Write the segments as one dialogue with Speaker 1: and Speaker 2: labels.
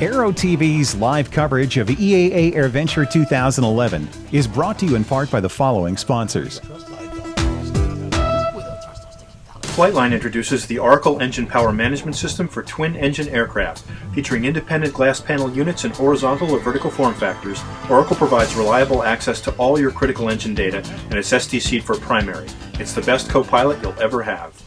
Speaker 1: Aero-TV's live coverage of EAA AirVenture 2011 is brought to you in part by the following sponsors.
Speaker 2: Flightline introduces the Oracle Engine Power Management System for twin-engine aircraft. Featuring independent glass panel units in horizontal or vertical form factors, Oracle provides reliable access to all your critical engine data and its STC for primary. It's the best co-pilot you'll ever have.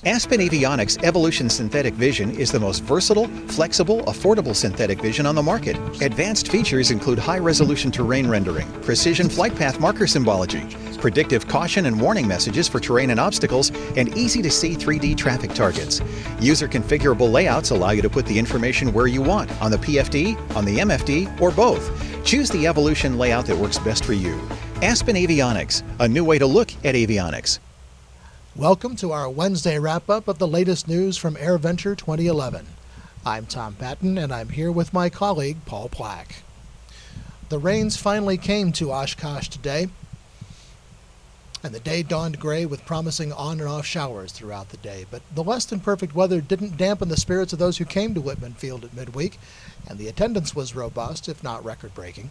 Speaker 3: ASPEN Avionics Evolution Synthetic Vision is the most versatile, flexible, affordable synthetic vision on the market. Advanced features include high-resolution terrain rendering, precision flight path marker symbology, predictive caution and warning messages for terrain and obstacles, and easy-to-see 3D traffic targets. User-configurable layouts allow you to put the information where you want, on the PFD, on the MFD, or both. Choose the Evolution layout that works best for you. ASPEN Avionics, a new way to look at avionics.
Speaker 4: Welcome to our Wednesday wrap-up of the latest news from AirVenture 2011. I'm Tom Patton, and I'm here with my colleague, Paul Plack. The rains finally came to Oshkosh today, and the day dawned gray with promising on and off showers throughout the day. But the less than perfect weather didn't dampen the spirits of those who came to Wittman Field at midweek, and the attendance was robust, if not record-breaking.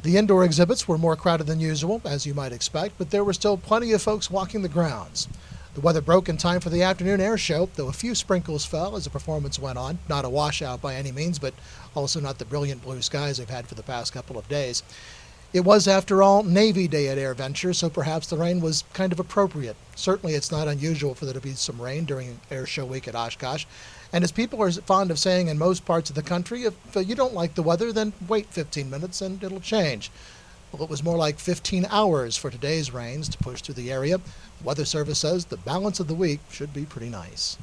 Speaker 4: The indoor exhibits were more crowded than usual, as you might expect, but there were still plenty of folks walking the grounds. The weather broke in time for the afternoon air show, though a few sprinkles fell as the performance went on. Not a washout by any means, but also not the brilliant blue skies they've had for the past couple of days. It was, after all, Navy Day at AirVenture, so perhaps the rain was kind of appropriate. Certainly it's not unusual for there to be some rain during Air Show week at Oshkosh. And as people are fond of saying in most parts of the country, if you don't like the weather, then wait 15 minutes and it'll change. Well, it was more like 15 hours for today's rains to push through the area. The Weather Service says the balance of the week should be pretty nice.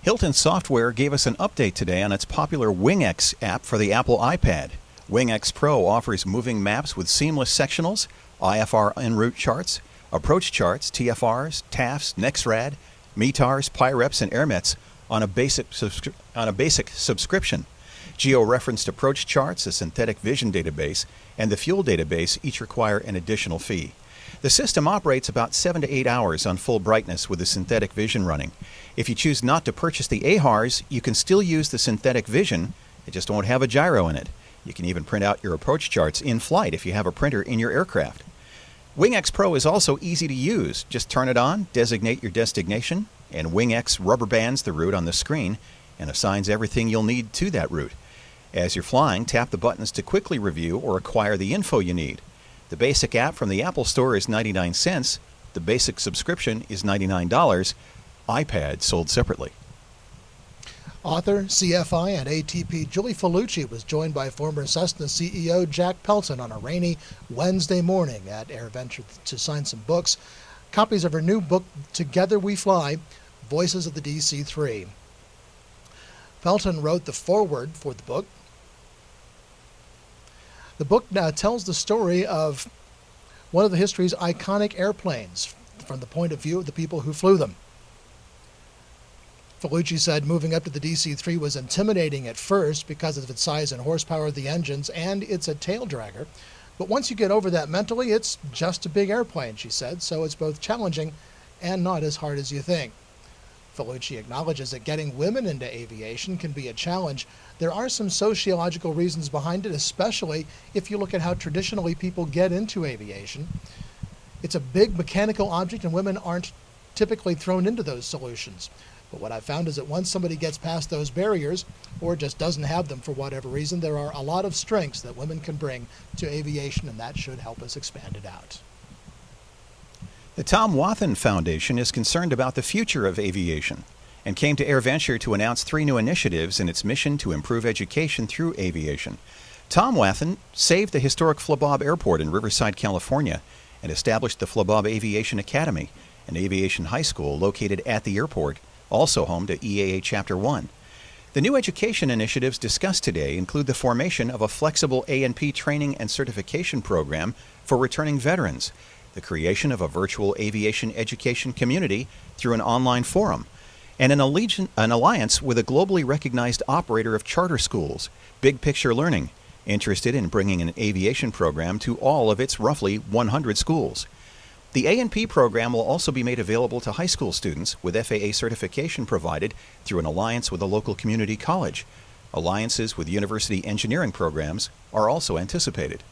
Speaker 3: Hilton Software gave us an update today on its popular WingX app for the Apple iPad. WingX Pro offers moving maps with seamless sectionals, IFR enroute charts, approach charts, TFRs, TAFs, NexRad, Metars, Pireps, and Airmets on a basic subscription. Geo-referenced approach charts, a synthetic vision database, and the fuel database each require an additional fee. The system operates about 7 to 8 hours on full brightness with the synthetic vision running. If you choose not to purchase the AHARs, you can still use the synthetic vision. It just won't have a gyro in it. You can even print out your approach charts in flight if you have a printer in your aircraft. WingX Pro is also easy to use. Just turn it on, designate your destination, and WingX rubber bands the route on the screen and assigns everything you'll need to that route. As you're flying, tap the buttons to quickly review or acquire the info you need. The basic app from the Apple Store is 99 cents. The basic subscription is $99. iPad sold separately.
Speaker 4: Author, CFI, and ATP Julie Filucci was joined by former Cessna CEO Jack Pelton on a rainy Wednesday morning at AirVenture to sign some books. Copies of her new book, Together We Fly, Voices of the DC-3. Pelton wrote the foreword for the book. The book now tells the story of one of the history's iconic airplanes from the point of view of the people who flew them. Filucci said moving up to the DC-3 was intimidating at first because of its size and horsepower of the engines, and it's a tail dragger. But once you get over that mentally, it's just a big airplane, she said, so it's both challenging and not as hard as you think. Filucci acknowledges that getting women into aviation can be a challenge. There are some sociological reasons behind it, especially if you look at how traditionally people get into aviation. It's a big mechanical object and women aren't typically thrown into those solutions. But what I've found is that once somebody gets past those barriers, or just doesn't have them for whatever reason, there are a lot of strengths that women can bring to aviation, and that should help us expand it out.
Speaker 3: The Tom Wathen Foundation is concerned about the future of aviation and came to AirVenture to announce 3 new initiatives in its mission to improve education through aviation. Tom Wathen saved the historic Flabob Airport in Riverside, California, and established the Flabob Aviation Academy, an aviation high school located at the airport, also home to EAA Chapter 1. The new education initiatives discussed today include the formation of a flexible A&P training and certification program for returning veterans, the creation of a virtual aviation education community through an online forum, and an alliance with a globally recognized operator of charter schools, Big Picture Learning, interested in bringing an aviation program to all of its roughly 100 schools. The A&P program will also be made available to high school students with FAA certification provided through an alliance with a local community college. Alliances with university engineering programs are also anticipated.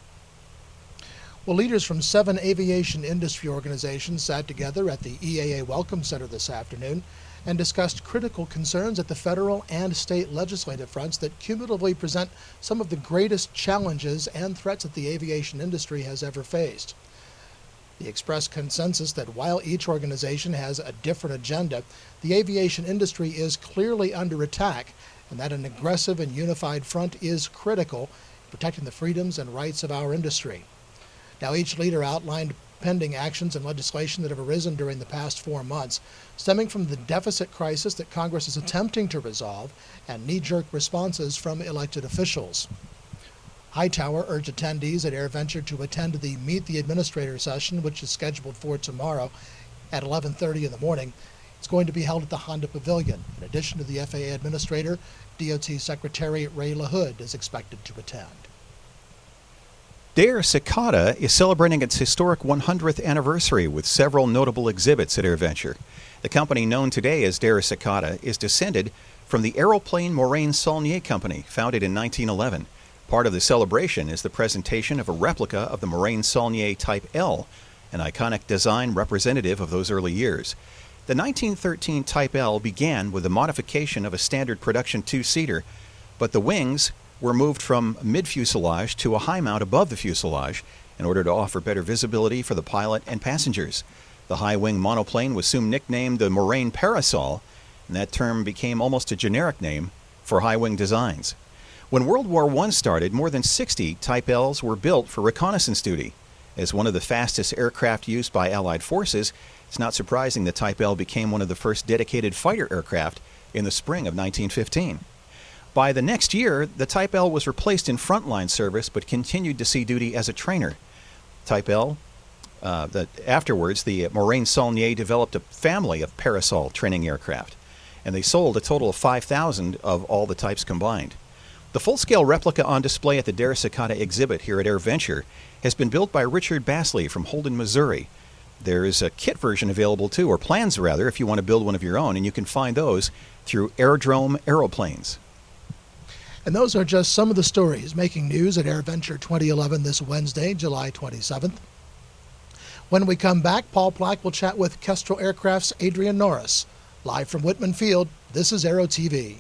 Speaker 4: Well, leaders from 7 aviation industry organizations sat together at the EAA Welcome Center this afternoon and discussed critical concerns at the federal and state legislative fronts that cumulatively present some of the greatest challenges and threats that the aviation industry has ever faced. They expressed consensus that while each organization has a different agenda, the aviation industry is clearly under attack, and that an aggressive and unified front is critical in protecting the freedoms and rights of our industry. Now, each leader outlined pending actions and legislation that have arisen during the past 4 months, stemming from the deficit crisis that Congress is attempting to resolve and knee-jerk responses from elected officials. Hightower urged attendees at AirVenture to attend the Meet the Administrator session, which is scheduled for tomorrow at 11:30 in the morning. It's going to be held at the Honda Pavilion. In addition to the FAA Administrator, DOT Secretary Ray LaHood is expected to attend.
Speaker 3: Dare Cicada is celebrating its historic 100th anniversary with several notable exhibits at AirVenture. The company known today as Dare Cicada is descended from the aeroplane Morane-Saulnier Company, founded in 1911. Part of the celebration is the presentation of a replica of the Morane-Saulnier Type L, an iconic design representative of those early years. The 1913 Type L began with the modification of a standard production two-seater, but the wings were moved from mid-fuselage to a high mount above the fuselage in order to offer better visibility for the pilot and passengers. The high-wing monoplane was soon nicknamed the Morane Parasol, and that term became almost a generic name for high-wing designs. When World War I started, more than 60 Type Ls were built for reconnaissance duty. As one of the fastest aircraft used by Allied forces, it's not surprising the Type L became one of the first dedicated fighter aircraft in the spring of 1915. By the next year, the Type L was replaced in frontline service but continued to see duty as a trainer. Type L, afterwards, the Morane-Saulnier developed a family of Parasol training aircraft, and they sold a total of 5,000 of all the types combined. The full-scale replica on display at the Dare Cicada exhibit here at AirVenture has been built by Richard Basley from Holden, Missouri. There is a kit version available too, or plans rather, if you want to build one of your own, and you can find those through Airdrome Aeroplanes.
Speaker 4: And those are just some of the stories making news at AirVenture 2011 this Wednesday, July 27th. When we come back, Paul Plack will chat with Kestrel Aircraft's Adrian Norris. Live from Wittman Field, this is Aero-TV.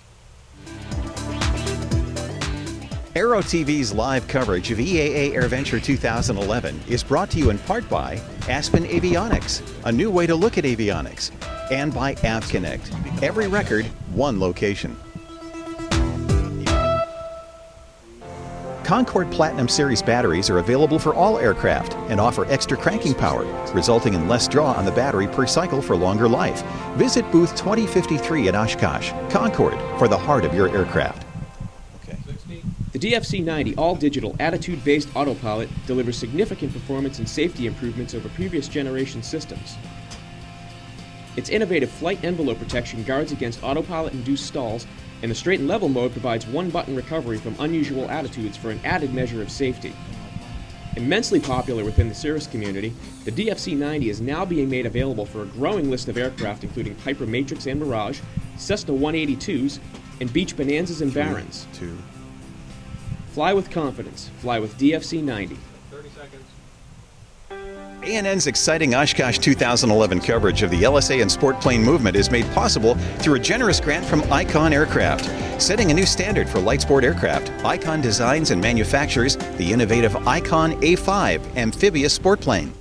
Speaker 1: Aero-TV's live coverage of EAA AirVenture 2011 is brought to you in part by ASPEN Avionics, a new way to look at avionics, and by AppConnect. Every record, one location. Concorde Platinum Series batteries are available for all aircraft and offer extra cranking power, resulting in less draw on the battery per cycle for longer life. Visit booth 2053 at Oshkosh. Concorde, for the heart of your aircraft.
Speaker 5: The DFC-90 all-digital attitude-based autopilot delivers significant performance and safety improvements over previous generation systems. Its innovative flight envelope protection guards against autopilot-induced stalls, and the straight and level mode provides one-button recovery from unusual attitudes for an added measure of safety. Immensely popular within the Cirrus community, the DFC-90 is now being made available for a growing list of aircraft including Piper Matrix and Mirage, Cessna 182s, and Beech Bonanzas and Barons. Fly with confidence. Fly with DFC-90. 30 seconds.
Speaker 3: ANN's exciting Oshkosh 2011 coverage of the LSA and sport plane movement is made possible through a generous grant from Icon Aircraft. Setting a new standard for light sport aircraft, Icon designs and manufactures the innovative Icon A5 amphibious sport plane.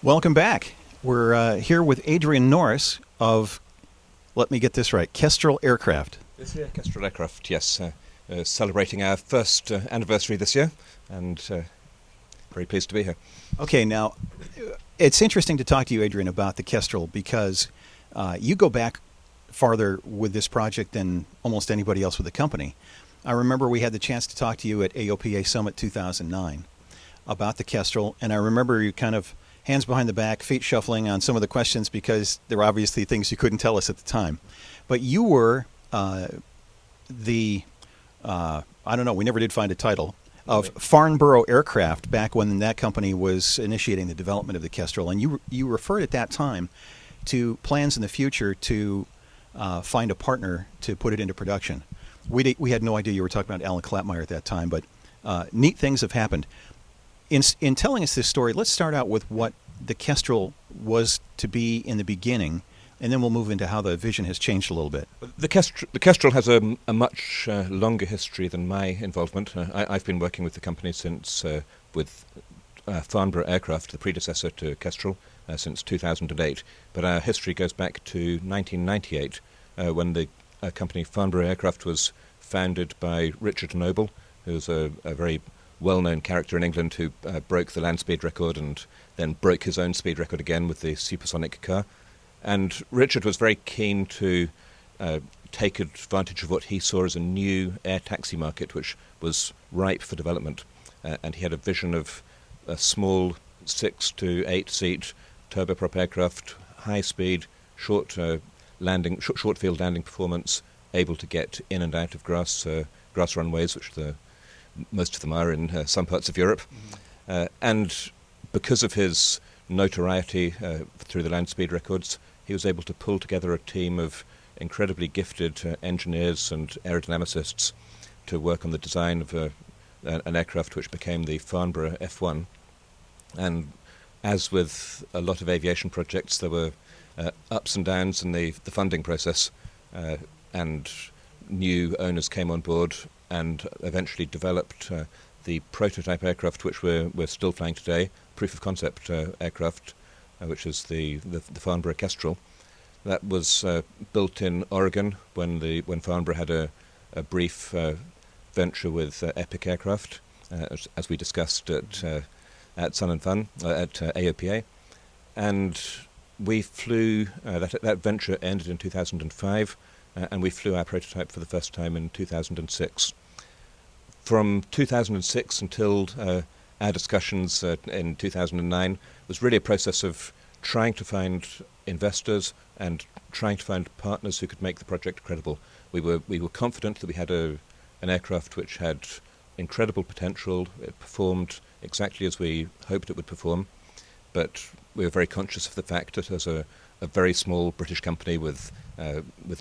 Speaker 3: Welcome back. We're here with Adrian Norris of, let me get this right, Kestrel Aircraft.
Speaker 6: This year, Kestrel Aircraft, yes. Celebrating our first anniversary this year, and Very pleased to be here.
Speaker 3: Okay, now, it's interesting to talk to you, Adrian, about the Kestrel because you go back farther with this project than almost anybody else with the company. I remember we had the chance to talk to you at AOPA Summit 2009 about the Kestrel, and I remember you kind of hands behind the back, feet shuffling on some of the questions because there were obviously things you couldn't tell us at the time. But you were I don't know, we never did find a title, of Farnborough Aircraft back when that company was initiating the development of the Kestrel. And you referred at that time to plans in the future to find a partner to put it into production. We had no idea you were talking about Alan Klapmeyer at that time, but neat things have happened. In telling us this story, let's start out with what the Kestrel was to be in the beginning, and then we'll move into how the vision has changed a little bit.
Speaker 6: The Kestrel has a much longer history than my involvement. I've been working with the company since with Farnborough Aircraft, the predecessor to Kestrel, since 2008. But our history goes back to 1998, when the company Farnborough Aircraft was founded by Richard Noble, who was a very well-known character in England who broke the land speed record and then broke his own speed record again with the supersonic car. And Richard was very keen to take advantage of what he saw as a new air taxi market, which was ripe for development. And he had a vision of a small 6 to 8 seat turboprop aircraft, high speed, short field landing performance, able to get in and out of grass runways, which most of them are in some parts of Europe. And because of his notoriety through the land speed records, he was able to pull together a team of incredibly gifted engineers and aerodynamicists to work on the design of an aircraft which became the Farnborough F1. And as with a lot of aviation projects, there were ups and downs in the funding process, and new owners came on board and eventually developed the prototype aircraft which we're still flying today, proof of concept aircraft, which is the Farnborough Kestrel. That was built in Oregon when Farnborough had a brief venture with Epic Aircraft, as we discussed at Sun and Fun at AOPA, and we flew. That venture ended in 2005, and we flew our prototype for the first time in 2006. From 2006 until our discussions in 2009 was really a process of trying to find investors and trying to find partners who could make the project credible. We were confident that we had an aircraft which had incredible potential. It performed exactly as we hoped it would perform, but we were very conscious of the fact that as a very small British company with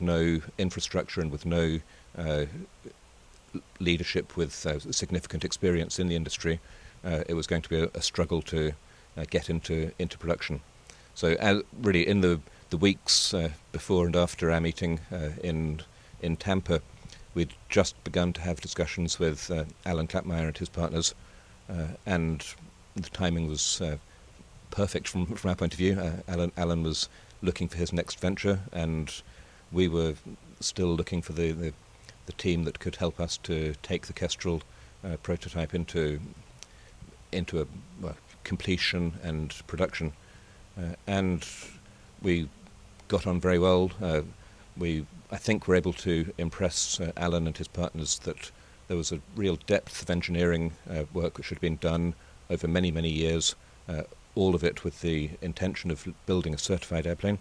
Speaker 6: no infrastructure and with no leadership with significant experience in the industry, it was going to be a struggle to get into production. So really in the weeks before and after our meeting in Tampa, we'd just begun to have discussions with Alan Klapmeyer and his partners, and the timing was perfect from our point of view. Alan was looking for his next venture, and we were still looking for the team that could help us to take the Kestrel prototype into a completion and production. And we got on very well. I think we're able to impress Alan and his partners that there was a real depth of engineering work which had been done over many, many years, all of it with the intention of building a certified airplane.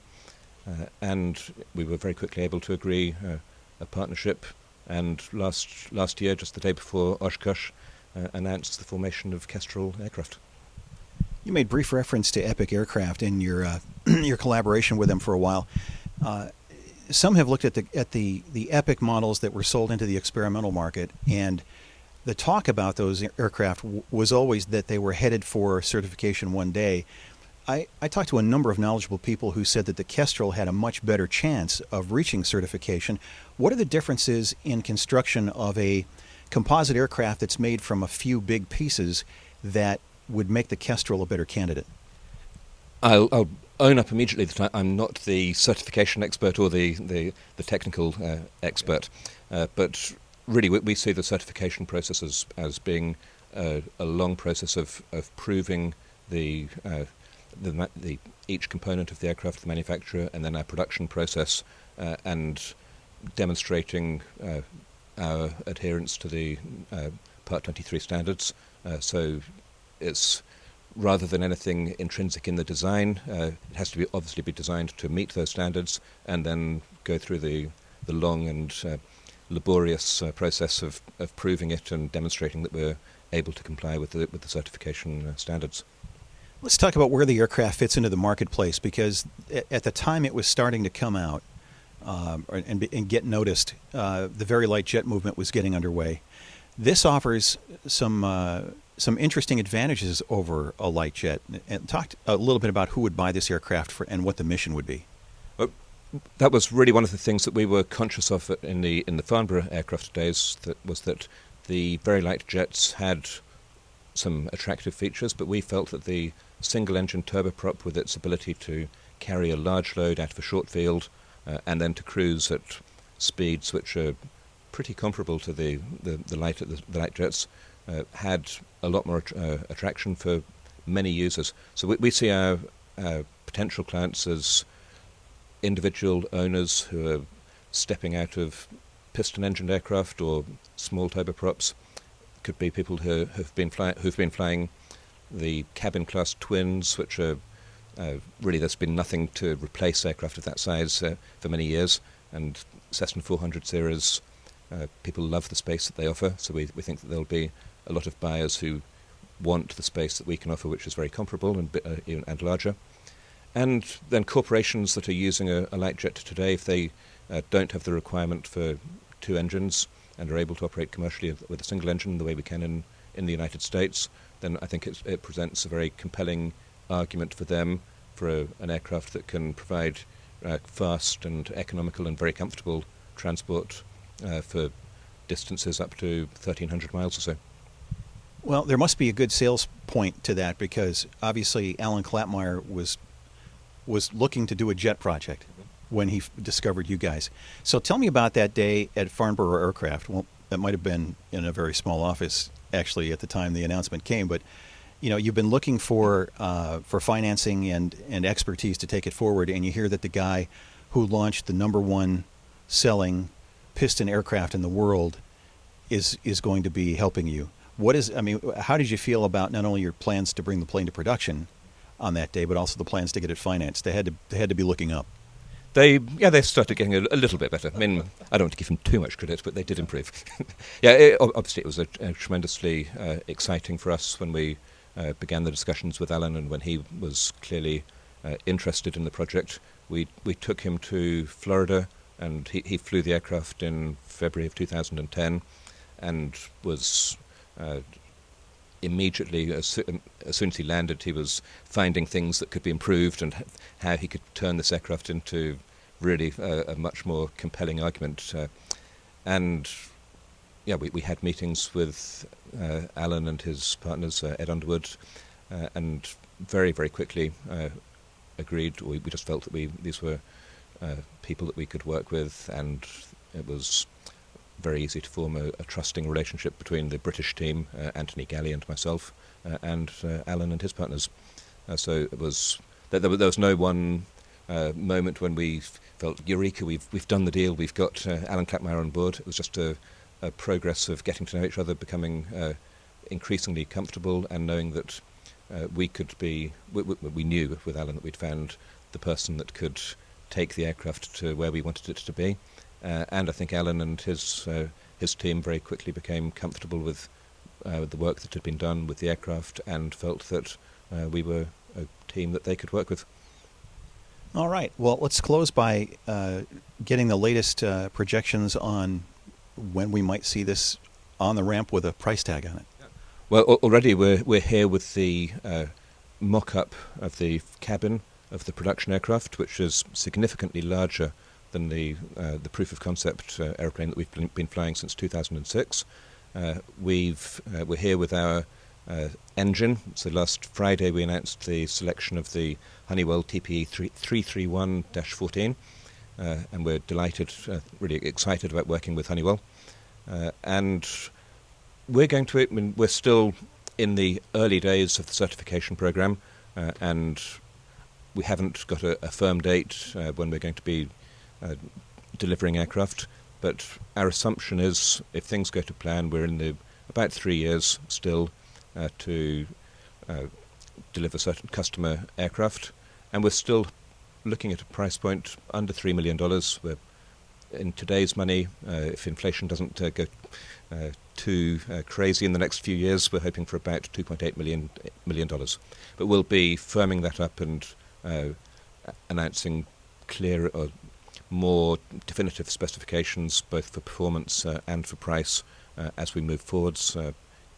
Speaker 6: And we were very quickly able to agree a partnership, and last year, just the day before Oshkosh, announced the formation of Kestrel Aircraft.
Speaker 3: You made brief reference to Epic Aircraft in your your collaboration with them for a while. Some have looked at the Epic models that were sold into the experimental market, and the talk about those aircraft was always that they were headed for certification one day. I talked to a number of knowledgeable people who said that the Kestrel had a much better chance of reaching certification. What are the differences in construction of a composite aircraft that's made from a few big pieces that would make the Kestrel a better candidate?
Speaker 6: I'll own up immediately that I'm not the certification expert or the technical expert, but really we see the certification process as being a long process of proving each component of the aircraft, the manufacturer, and then our production process, and demonstrating our adherence to the Part 23 standards. So it's, rather than anything intrinsic in the design, it has to obviously be designed to meet those standards, and then go through the long and laborious process of proving it and demonstrating that we're able to comply with the certification standards.
Speaker 3: Let's talk about where the aircraft fits into the marketplace, because at the time it was starting to come out and get noticed, the very light jet movement was getting underway. This offers some interesting advantages over a light jet. And talk a little bit about who would buy this aircraft and what the mission would be.
Speaker 6: Well, that was really one of the things that we were conscious of in the Farnborough aircraft days. That the very light jets had some attractive features, but we felt that the single-engine turboprop, with its ability to carry a large load out of a short field and then to cruise at speeds which are pretty comparable to the light jets, had a lot more attraction for many users. So we see our potential clients as individual owners who are stepping out of piston-engined aircraft or small turboprops. Could be people who've been flying the cabin class twins, which are really, there's been nothing to replace aircraft of that size for many years, and Cessna 400 series, people love the space that they offer, so we think that there'll be a lot of buyers who want the space that we can offer, which is very comparable and larger. And then corporations that are using a light jet today, if they don't have the requirement for two engines and are able to operate commercially with a single engine the way we can in the United States, then I think it presents a very compelling argument for them for an aircraft that can provide fast and economical and very comfortable transport for distances up to 1,300 miles or so.
Speaker 3: Well, there must be a good sales point to that, because obviously Alan Klapmeyer was looking to do a jet project when he discovered you guys. So tell me about that day at Farnborough Aircraft. Well, that might have been in a very small office, actually, at the time the announcement came. But you've been looking for financing and expertise to take it forward, and you hear that the guy who launched the #1 selling piston aircraft in the world is going to be helping you. How did you feel about not only your plans to bring the plane to production on that day, but also the plans to get it financed? They had to be looking up.
Speaker 6: They started getting a little bit better. I mean, I don't want to give them too much credit, but they did improve. Obviously it was a tremendously exciting for us when we began the discussions with Alan, and when he was clearly interested in the project. We took him to Florida, and he flew the aircraft in February of 2010, and was immediately, as soon as he landed, he was finding things that could be improved and how he could turn this aircraft into really a much more compelling argument. We had meetings with Alan and his partners, Ed Underwood, and very, very quickly agreed. We just felt that these were people that we could work with, and it was very easy to form a trusting relationship between the British team, Anthony Galley and myself, and Alan and his partners. So it was there was no one moment when we felt, eureka, we've done the deal, we've got Alan Klapmeyer on board. It was just a progress of getting to know each other, becoming increasingly comfortable, and knowing that we knew with Alan that we'd found the person that could take the aircraft to where we wanted it to be. And I think Alan and his team very quickly became comfortable with the work that had been done with the aircraft, and felt that we were a team that they could work with.
Speaker 3: All right. Well, let's close by getting the latest projections on when we might see this on the ramp with a price tag on it.
Speaker 6: Well, already we're here with the mock-up of the cabin of the production aircraft, which is significantly larger than the proof of concept airplane that we've been flying since 2006. We're here with our engine. So last Friday we announced the selection of the Honeywell TPE 331-14, and we're delighted, really excited about working with Honeywell. And We're going to, we're still in the early days of the certification program, and we haven't got a firm date when we're going to be delivering aircraft. But our assumption is, if things go to plan, we're in about 3 years still to deliver certain customer aircraft, and we're still looking at a price point under $3 million. We're, in today's money, if inflation doesn't go too crazy in the next few years, we're hoping for about $2.8 million. But we'll be firming that up and announcing clearer or more definitive specifications, both for performance and for price, as we move forwards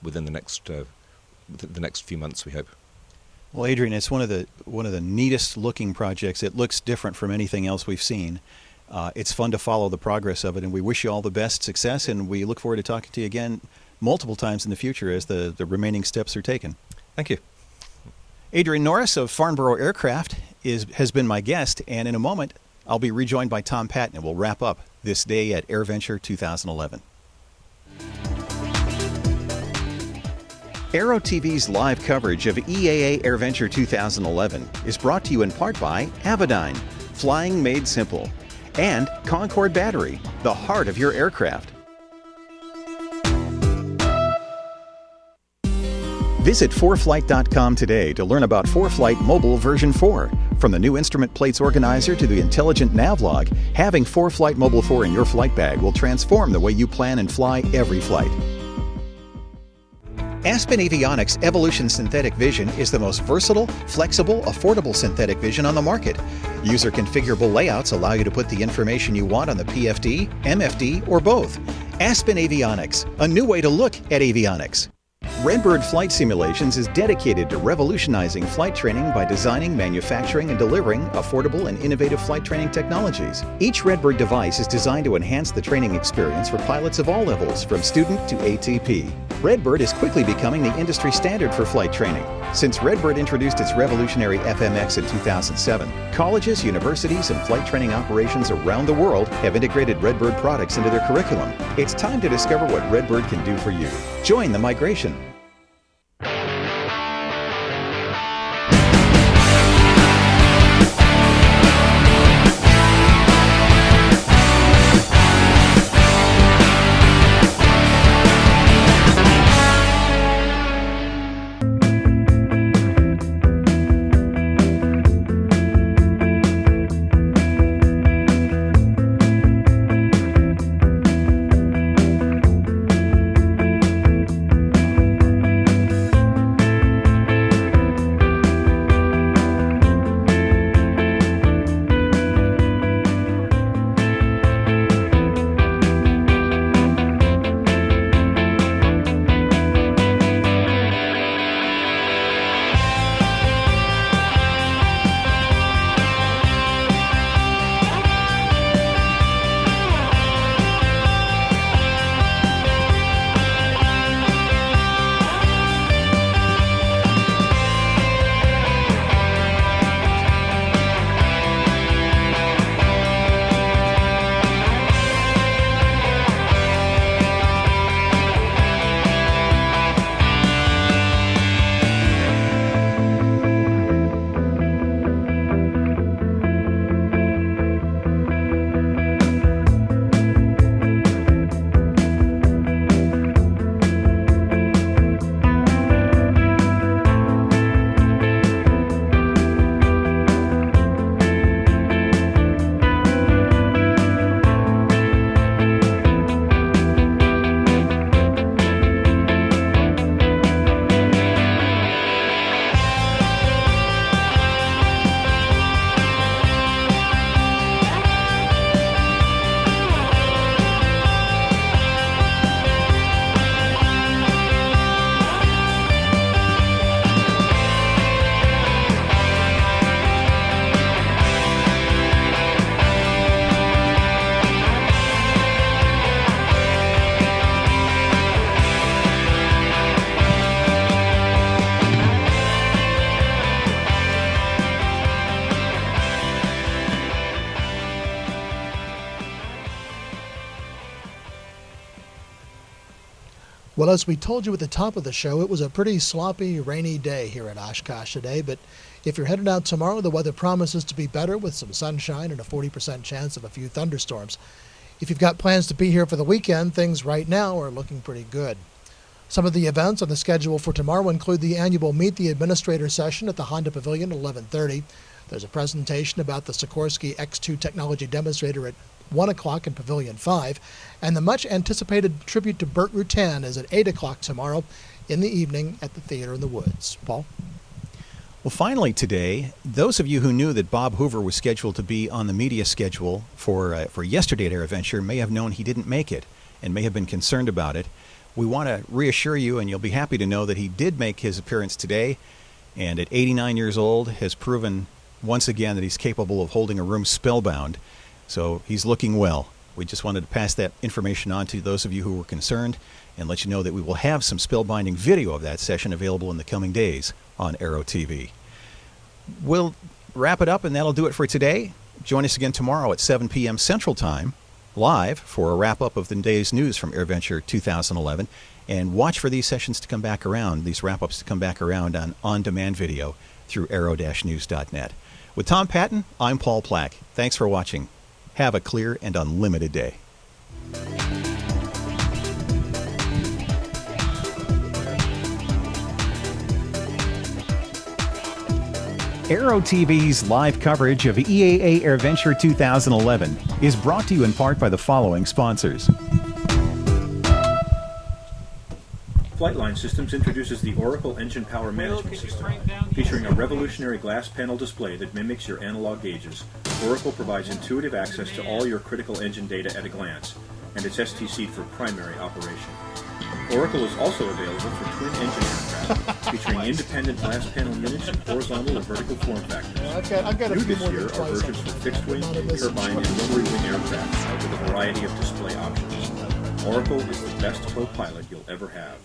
Speaker 6: within the next few months, we hope.
Speaker 3: Well, Adrian, it's one of the neatest looking projects. It looks different from anything else we've seen. It's fun to follow the progress of it, and we wish you all the best success, and we look forward to talking to you again multiple times in the future as the remaining steps are taken.
Speaker 6: Thank you.
Speaker 3: Adrian Norris of Farnborough Aircraft has been my guest, and in a moment I'll be rejoined by Tom Patton, and we'll wrap up this day at AirVenture 2011. Aero-TV's live coverage of EAA AirVenture 2011 is brought to you in part by Avidyne, Flying Made Simple, and Concorde Battery, the heart of your aircraft. Visit 4flight.com today to learn about 4Flight Mobile version 4. From the new instrument plates organizer to the intelligent navlog, having 4Flight Mobile 4 in your flight bag will transform the way you plan and fly every flight. Aspen Avionics Evolution Synthetic Vision is the most versatile, flexible, affordable synthetic vision on the market. User configurable layouts allow you to put the information you want on the PFD, MFD, or both. Aspen Avionics, a new way to look at avionics. Redbird Flight Simulations is dedicated to revolutionizing flight training by designing, manufacturing, and delivering affordable and innovative flight training technologies. Each Redbird device is designed to enhance the training experience for pilots of all levels, from student to ATP. Redbird is quickly becoming the industry standard for flight training. Since Redbird introduced its revolutionary FMX in 2007, colleges, universities, and flight training operations around the world have integrated Redbird products into their curriculum. It's time to discover what Redbird can do for you. Join the migration.
Speaker 4: Well, as we told you at the top of the show, it was a pretty sloppy, rainy day here at Oshkosh today, but if you're headed out tomorrow, the weather promises to be better with some sunshine and a 40% chance of a few thunderstorms. If you've got plans to be here for the weekend, things right now are looking pretty good. Some of the events on the schedule for tomorrow include the annual Meet the Administrator session at the Honda Pavilion at 11:30. There's a presentation about the Sikorsky X2 technology demonstrator at 1 o'clock in Pavilion 5, and the much-anticipated tribute to Burt Rutan is at 8 o'clock tomorrow in the evening at the Theater in the Woods. Paul?
Speaker 3: Well, finally today, those of you who knew that Bob Hoover was scheduled to be on the media schedule for yesterday at AirVenture may have known he didn't make it and may have been concerned about it. We want to reassure you, and you'll be happy to know that he did make his appearance today, and at 89 years old has proven once again that he's capable of holding a room spellbound. So he's looking well. We just wanted to pass that information on to those of you who were concerned and let you know that we will have some spellbinding video of that session available in the coming days on Aero-TV. We'll wrap it up, and that'll do it for today. Join us again tomorrow at 7 p.m. Central Time, live for a wrap-up of the day's news from AirVenture 2011. And watch for these sessions to come back around, these wrap-ups to come back around on on-demand video through aero-news.net. With Tom Patton, I'm Paul Plack. Thanks for watching. Have a clear and unlimited day. Aero-TV's live coverage of EAA AirVenture 2011 is brought to you in part by the following sponsors.
Speaker 2: Flightline Systems introduces the Oracle Engine Power Management System, featuring a revolutionary glass panel display that mimics your analog gauges. Oracle provides intuitive access to all your critical engine data at a glance, and it's STC'd for primary operation. Oracle is also available for twin-engine aircraft, featuring independent glass panel units in horizontal or vertical form factors.
Speaker 4: I've got a
Speaker 2: New
Speaker 4: few
Speaker 2: this
Speaker 4: more
Speaker 2: year are versions for fixed-wing, turbine, and rotary-wing aircraft with a variety of display options. Oracle is the best co-pilot you'll ever have.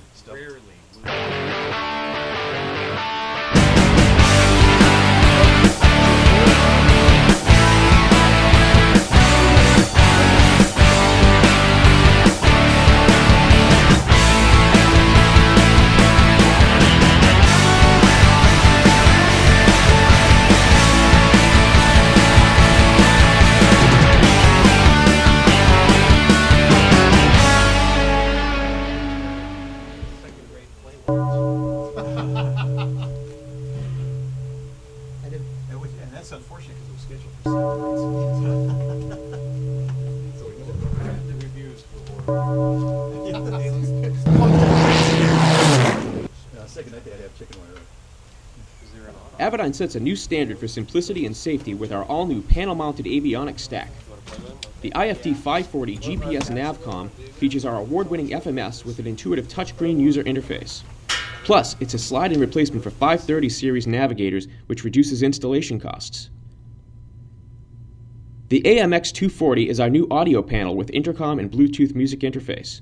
Speaker 3: That's unfortunate because it was scheduled for 7 So we know the reviews second night they had to have chicken wire.
Speaker 5: Avidyne sets a new standard for simplicity and safety with our all-new panel-mounted avionics stack. The IFD 540 GPS Navcom features our award-winning FMS with an intuitive touchscreen user interface. Plus, it's a slide-in replacement for 530 series navigators, which reduces installation costs. The AMX 240 is our new audio panel with intercom and Bluetooth music interface.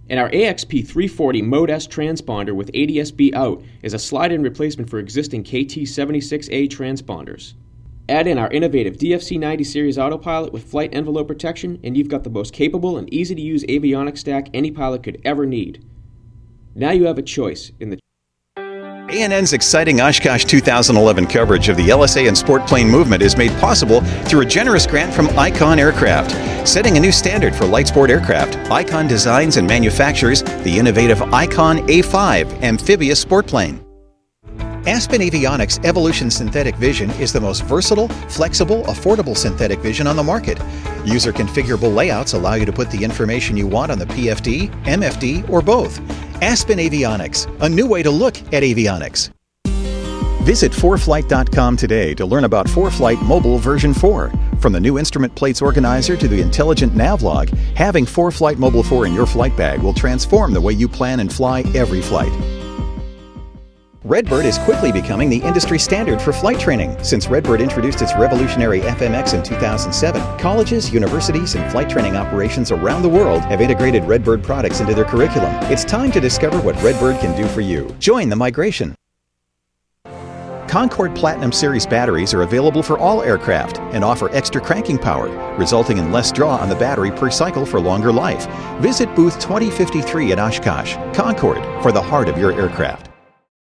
Speaker 5: And our AXP 340 Mode S transponder with ADS-B out is a slide-in replacement for existing KT76A transponders. Add in our innovative DFC 90 series autopilot with flight envelope protection, and you've got the most capable and easy-to-use avionics stack any pilot could ever need. Now you have a choice in the
Speaker 3: ANN's exciting Oshkosh 2011 coverage of the LSA and sport plane movement is made possible through a generous grant from Icon Aircraft. Setting a new standard for light sport aircraft, Icon designs and manufactures the innovative Icon A5 amphibious sport plane. ASPEN Avionics Evolution Synthetic Vision is the most versatile, flexible, affordable synthetic vision on the market. User configurable layouts allow you to put the information you want on the PFD, MFD, or both. ASPEN Avionics, a new way to look at avionics. Visit 4flight.com today to learn about 4Flight Mobile version 4. From the new instrument plates organizer to the intelligent navlog, having 4Flight Mobile 4 in your flight bag will transform the way you plan and fly every flight. Redbird is quickly becoming the industry standard for flight training. Since Redbird introduced its revolutionary FMX in 2007, colleges, universities, and flight training operations around the world have integrated Redbird products into their curriculum. It's time to discover what Redbird can do for you. Join the migration. Concorde Platinum Series batteries are available for all aircraft and offer extra cranking power, resulting in less draw on the battery per cycle for longer life. Visit booth 2053 at Oshkosh. Concorde, for the heart of your aircraft.